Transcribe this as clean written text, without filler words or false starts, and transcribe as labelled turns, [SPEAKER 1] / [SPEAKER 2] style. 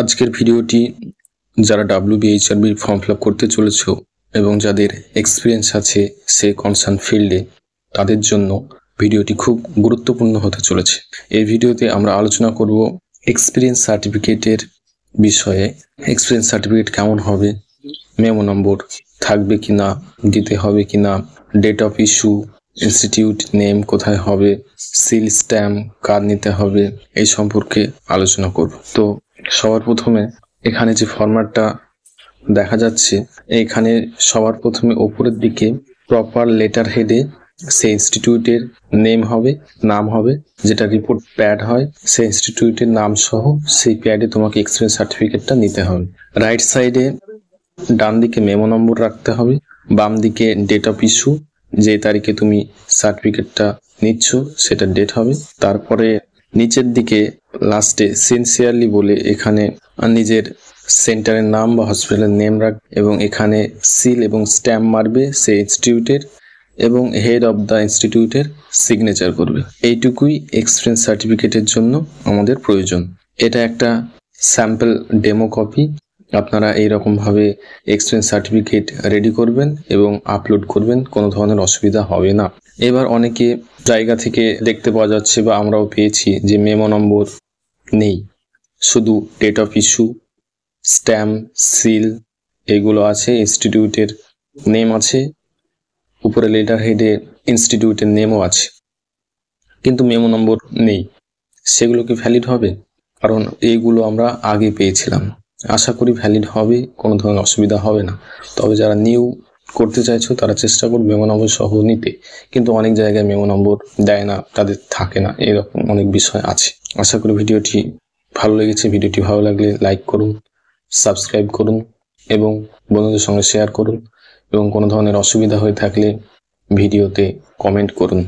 [SPEAKER 1] আজকের ভিডিওটি যারা WBHRB ফর্ম ফিল আপ করতে চলেছো এবং যাদের এক্সপিরিয়েন্স আছে সে কনসার্ন ফিল্ডে তাদের জন্য ভিডিওটি খুব গুরুত্বপূর্ণ হতে চলেছে। এই ভিডিওতে আমরা আলোচনা করব এক্সপিরিয়েন্স সার্টিফিকেটের বিষয়ে। এক্সপিরিয়েন্স সার্টিফিকেট কেমন হবে, মেমো নম্বর থাকবে কি না, দিতে হবে কি না, date of issue, institute name কোথায় হবে, সিল স্ট্যাম্প কার নিতে হবে, এই সম্পর্কে আলোচনা করব। তো সবার প্রথমে এখানে যে ফরম্যাটটা দেখা যাচ্ছে, এখানে সবার প্রথমে ওপরের দিকে প্রপার লেটার হেডে সেই ইনস্টিটিউটের নেম হবে, নাম হবে, যেটা রিপোর্ট প্যাড হয় সেই ইনস্টিটিউটের নাম সহ সেই প্যাডে তোমাকে এক্সপিরিয়েন্স সার্টিফিকেটটা নিতে হবে। রাইট সাইডে ডান দিকে মেমো নম্বর রাখতে হবে, বাম দিকে ডেট অফ ইস্যু, যে তারিখে তুমি সার্টিফিকেটটা নিচ্ছ সেটা ডেট হবে। তারপরে নিচের দিকে লাস্টে সিনসিয়ারলি বলে এখানে নিজের সেন্টারের নাম বা হসপিটালের নেম রাখ এবং এখানে সিল এবং স্ট্যাম্প মারবে সেই ইনস্টিটিউটের এবং হেড অফ দ্য ইনস্টিটিউটের সিগনেচার করবে। এইটুকুই এক্সপিরিয়েন্স সার্টিফিকেটের জন্য আমাদের প্রয়োজন। এটা একটা স্যাম্পল ডেমো কপি। আপনারা এইরকমভাবে এক্সপিরিয়েন্স সার্টিফিকেট রেডি করবেন এবং আপলোড করবেন, কোনো ধরনের অসুবিধা হবে না। এবার অনেকে জায়গা থেকে দেখতে পাওয়া যাচ্ছে বা আমরাও পেয়েছি যে মেমো নম্বর নেই, শুধু date of issue, stamp, seal এগুলো আছে, ইনস্টিটিউটের নেম আছে, উপরে লেটার হেডে ইনস্টিটিউটের নেমও আছে, কিন্তু মেমো নম্বর নেই। সেগুলো কি ভ্যালিড হবে? কারণ এইগুলো আমরা আগে পেয়েছিলাম। আশা করি ভ্যালিড হবে, কোনো ধরনের অসুবিধা হবে না। তবে যারা নিউ করতে চাইছো তারা চেষ্টা করবে মেমো নম্বর সহ নিতে, কিন্তু অনেক জায়গায় মেমো নম্বর দেয় না, তাদের থাকে না, এরকম অনেক বিষয় আছে। আশা করি ভিডিওটি ভালো লেগেছে। ভিডিওটি ভালো লাগলে লাইক করুন, সাবস্ক্রাইব করুন এবং বন্ধুদের সঙ্গে শেয়ার করুন এবং কোনো ধরনের অসুবিধা হয়ে থাকলে ভিডিওতে কমেন্ট করুন।